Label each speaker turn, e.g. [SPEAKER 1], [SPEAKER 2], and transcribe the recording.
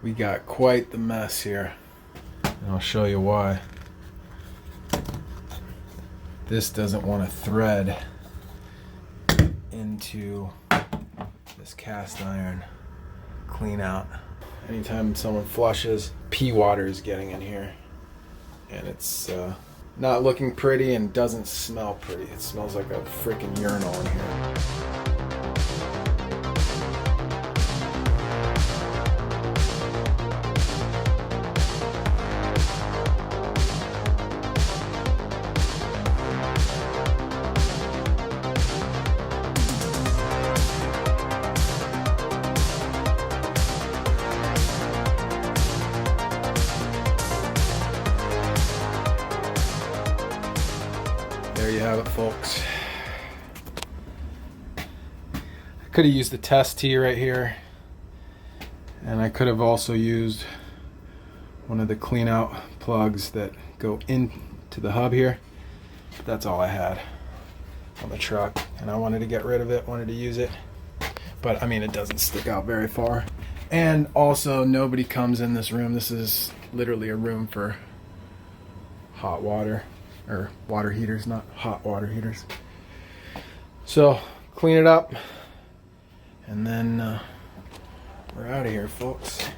[SPEAKER 1] We got quite the mess here, and I'll show you why. This doesn't want to thread into this cast iron clean out. Anytime someone flushes, pee water is getting in here, and it's not looking pretty and doesn't smell pretty. It smells like a freaking urinal in here. There you have it, folks. I could have used the test tee right here, and I could have also used one of the clean out plugs that go into the hub here. But that's all I had on the truck, and I wanted to get rid of it, wanted to use it, but I mean, it doesn't stick out very far. And also, nobody comes in this room. This is literally a room for hot water, or water heaters, not hot water heaters. So clean it up, and then we're out of here, folks.